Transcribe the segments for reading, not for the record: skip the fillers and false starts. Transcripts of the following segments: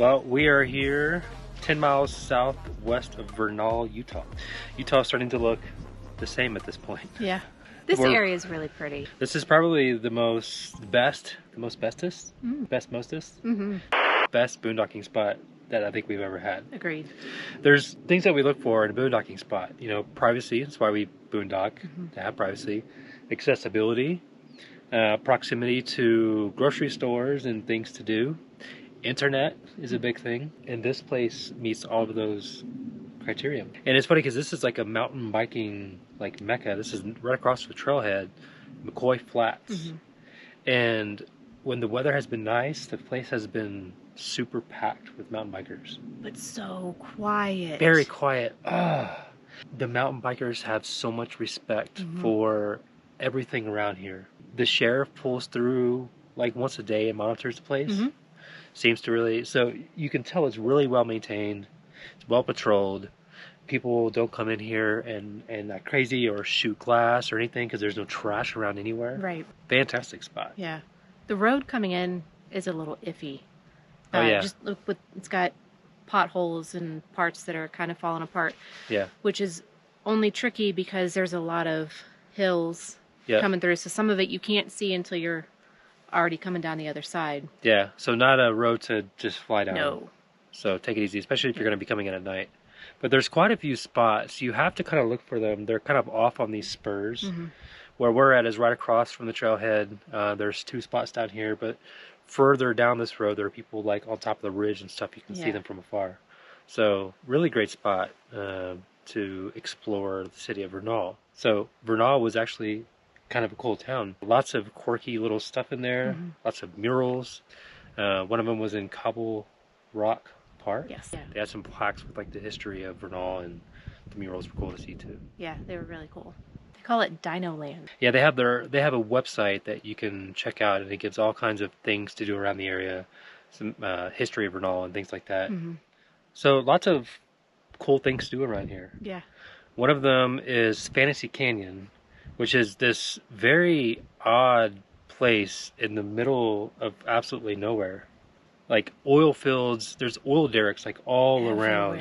Well, we are here 10 miles southwest of Vernal, Utah. Utah's starting to look the same at this point. Yeah. This area is really pretty. This is probably the bestest, best boondocking spot that I think we've ever had. Agreed. There's things that we look for in a boondocking spot. You know, privacy. That's why we boondock, to have privacy. Accessibility. Proximity to grocery stores and things to do. Internet is a big thing. And this place meets all of those criteria. And it's funny because this is like a mountain biking like mecca. This is right across the trailhead, McCoy Flats. And when the weather has been nice, the place has been super packed with mountain bikers. But so quiet. Very quiet. The mountain bikers have so much respect for everything around here. The sheriff pulls through like once a day and monitors the place. Seems to really, so you can tell it's really well maintained. It's well patrolled. People don't come in here and act crazy or shoot glass or anything because there's no trash around anywhere. Right. Fantastic spot. Yeah. The road coming in is a little iffy. Oh, yeah. Just look it's got potholes and parts that are kind of falling apart. Yeah. Which is only tricky because there's a lot of hills coming through. So some of it you can't see until you're already coming down the other side. Yeah. So not a road to just fly down. No. So take it easy, especially if you're going to be coming in at night. But there's quite a few spots. You have to kind of look for them. They're kind of off on these spurs. Where we're at is right across from the trailhead. There's 2 spots down here, but further down this road, there are people like on top of the ridge and stuff. You can see them from afar. So really great spot to explore the city of Vernal. So Vernal was actually kind of a cool town. Lots of quirky little stuff in there. Lots of murals. One of them was in Cobble Rock Park. Yes. Yeah. They had some plaques with like the history of Vernal, and the murals were cool to see too. Yeah, they were really cool. They call it Dino Land. Yeah, they have a website that you can check out, and it gives all kinds of things to do around the area, some history of Vernal and things like that. So lots of cool things to do around here. Yeah. One of them is Fantasy Canyon, which is this very odd place in the middle of absolutely nowhere. Like oil fields, there's oil derricks like all around.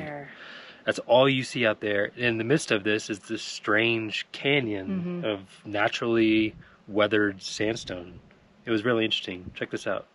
That's all you see out there. In the midst of this is this strange canyon of naturally weathered sandstone. It was really interesting. Check this out.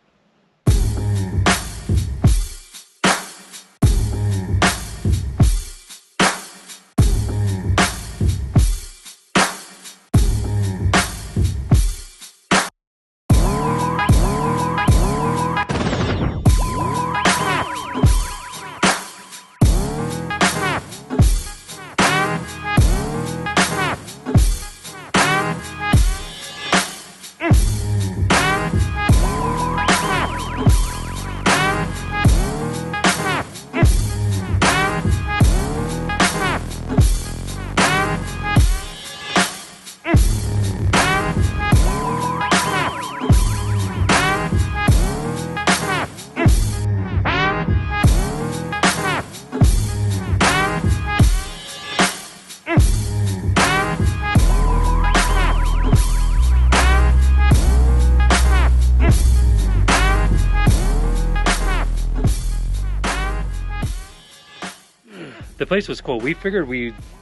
The place was cool. We figured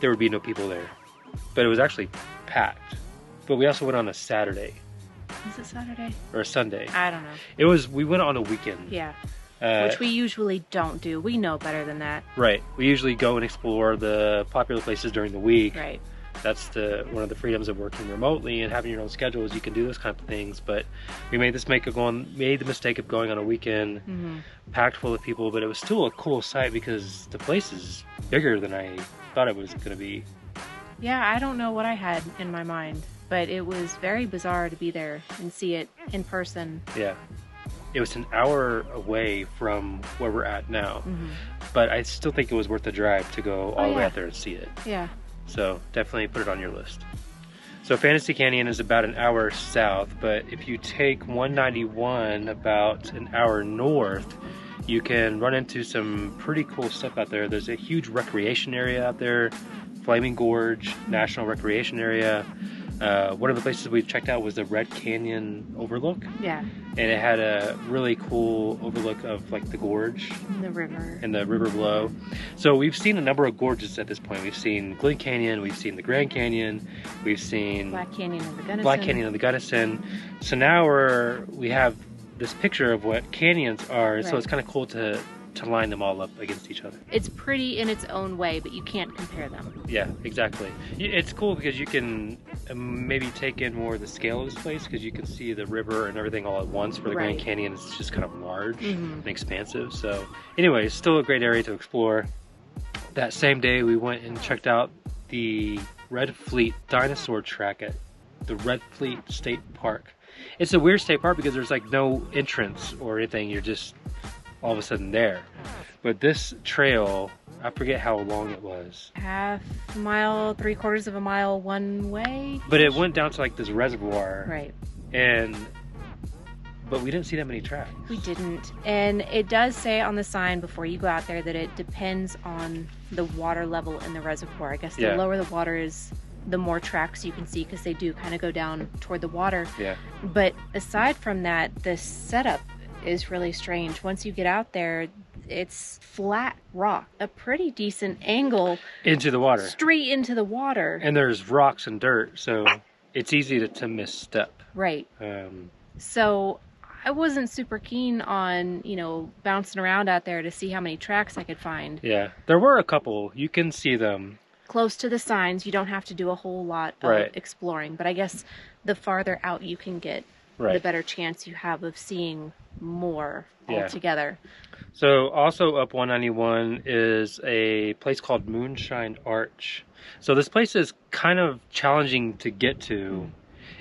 there would be no people there, but it was actually packed. But we also went on a Saturday. Is it Saturday? Or a Sunday. I don't know. We went on a weekend. Yeah. Which we usually don't do. We know better than that. Right. We usually go and explore the popular places during the week. Right. That's one of the freedoms of working remotely and having your own schedule is you can do those kind of things. But we made the mistake of going on a weekend, packed full of people. But it was still a cool sight because the place is bigger than I thought it was going to be. Yeah, I don't know what I had in my mind, but it was very bizarre to be there and see it in person. Yeah. It was an hour away from where we're at now, but I still think it was worth the drive to go all the way out there and see it. Yeah. So definitely put it on your list. So Fantasy Canyon is about an hour south, but if you take 191 about an hour north, you can run into some pretty cool stuff out there. There's a huge recreation area out there, Flaming Gorge National Recreation Area. One of the places we checked out was the Red Canyon Overlook. Yeah. And it had a really cool overlook of like the Gorge. And the river. And the river below. So we've seen a number of gorges at this point. We've seen Glen Canyon, we've seen the Grand Canyon, we've seen Black Canyon of the Gunnison. Black Canyon of the Gunnison. So now we have this picture of what canyons are, right. So it's kind of cool to line them all up against each other. It's pretty in its own way, but you can't compare them. Yeah, exactly. It's cool because you can maybe take in more of the scale of this place, because you can see the river and everything all at once, where the Grand Canyon is just kind of large and expansive. So anyway, it's still a great area to explore. That same day we went and checked out the Red Fleet Dinosaur track at the Red Fleet State Park. It's a weird state park because there's like no entrance or anything. You're just all of a sudden there. But this trail, I forget how long it was. Half a mile, 3/4 of a mile one way. But it went down to like this reservoir. Right. But we didn't see that many tracks. We didn't. And it does say on the sign before you go out there that it depends on the water level in the reservoir. I guess the lower the water is, the more tracks you can see, because they do kind of go down toward the water. Yeah. But aside from that, the setup is really strange. Once you get out there, it's flat rock, a pretty decent angle into the water, straight into the water, and there's rocks and dirt, so it's easy to misstep. Right. So I wasn't super keen on, bouncing around out there to see how many tracks I could find. Yeah, there were a couple. You can see them close to the signs. You don't have to do a whole lot of exploring, but I guess the farther out you can get, the better chance you have of seeing more altogether. So also up 191 is a place called Moonshine Arch. So this place is kind of challenging to get to.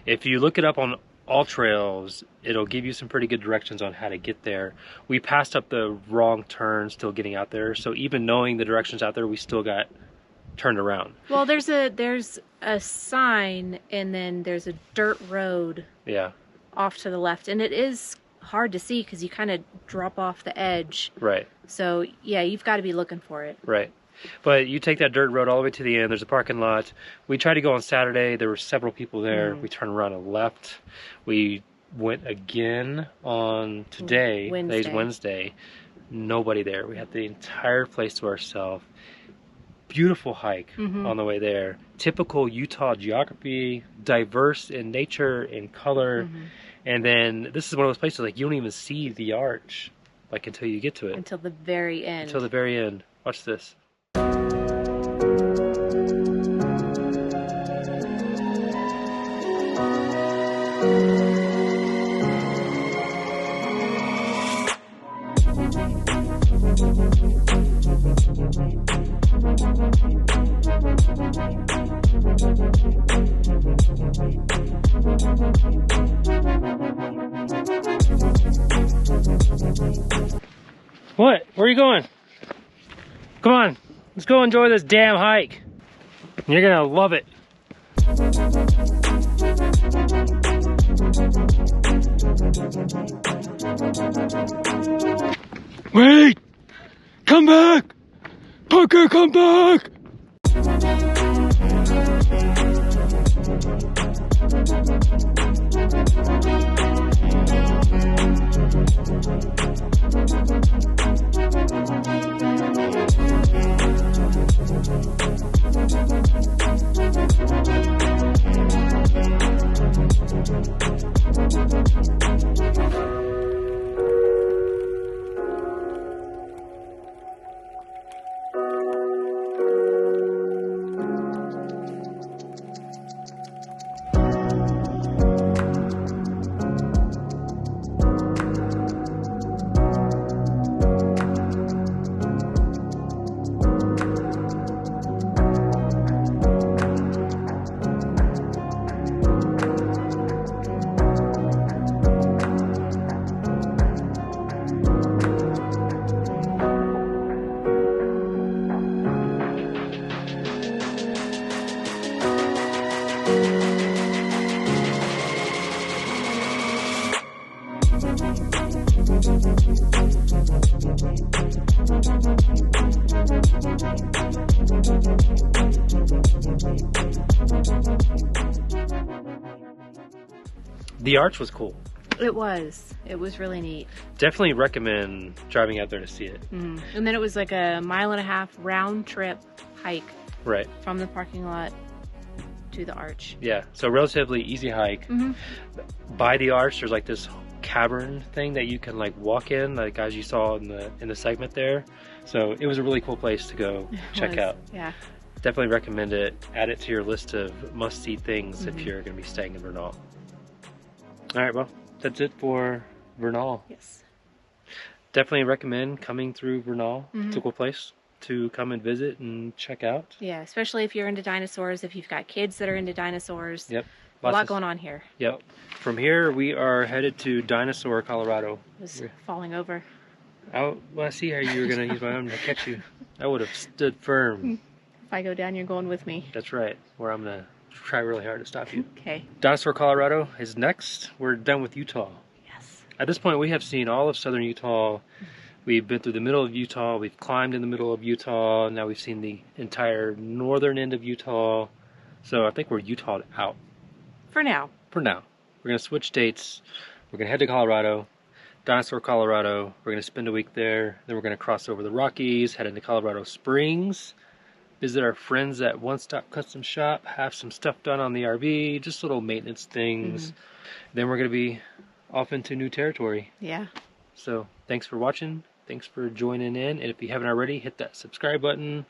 If you look it up on all trails, it'll give you some pretty good directions on how to get there. We passed up the wrong turn still getting out there, so even knowing the directions out there, we still got turned around. Well, there's a sign, and then there's a dirt road off to the left, and it is hard to see because you kind of drop off the edge. Right. So yeah, you've got to be looking for it. Right. But you take that dirt road all the way to the end. There's a parking lot. We tried to go on Saturday. There were several people there. We turned around and left. We went again on today. Today's Wednesday. Nobody there. We had the entire place to ourselves. Beautiful hike on the way there. Typical Utah geography, diverse in nature and color. And then this is one of those places like you don't even see the arch like until you get to it. Until the very end. Until the very end. Watch this. What? Where are you going? Come on, let's go enjoy this damn hike. You're gonna love it. Wait! Come back! Parker, come back! The arch was cool. It was. It was really neat. Definitely recommend driving out there to see it. And then it was like a 1.5 mile round trip hike. Right. From the parking lot to the arch. Yeah, so relatively easy hike. By the arch, there's like this cavern thing that you can like walk in, like as you saw in the segment there. So it was a really cool place to go check out. Yeah. Definitely recommend it. Add it to your list of must-see things if you're going to be staying in Vernal. All right, well, that's it for Vernal. Yes. Definitely recommend coming through Vernal. It's a cool place to come and visit and check out. Yeah, especially if you're into dinosaurs, if you've got kids that are into dinosaurs. Yep. A lot going on here. Yep. From here, we are headed to Dinosaur, Colorado. It was falling over. Well, I see how you were going to use my arm to catch you. I would have stood firm. If I go down, you're going with me. That's right. Where I'm going to try really hard to stop you. Okay. Dinosaur, Colorado is next. We're done with Utah. Yes. At this point, we have seen all of southern Utah. We've been through the middle of Utah. We've climbed in the middle of Utah. Now we've seen the entire northern end of Utah. So I think we're Utah'd out. For now. For now. We're going to switch dates. We're going to head to Colorado. Dinosaur, Colorado. We're going to spend a week there. Then we're going to cross over the Rockies, head into Colorado Springs, visit our friends at One Stop Custom Shop, have some stuff done on the RV, just little maintenance things. Then we're going to be off into new territory. Yeah. So thanks for watching. Thanks for joining in. And if you haven't already, hit that subscribe button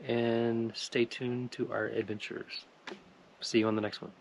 and stay tuned to our adventures. See you on the next one.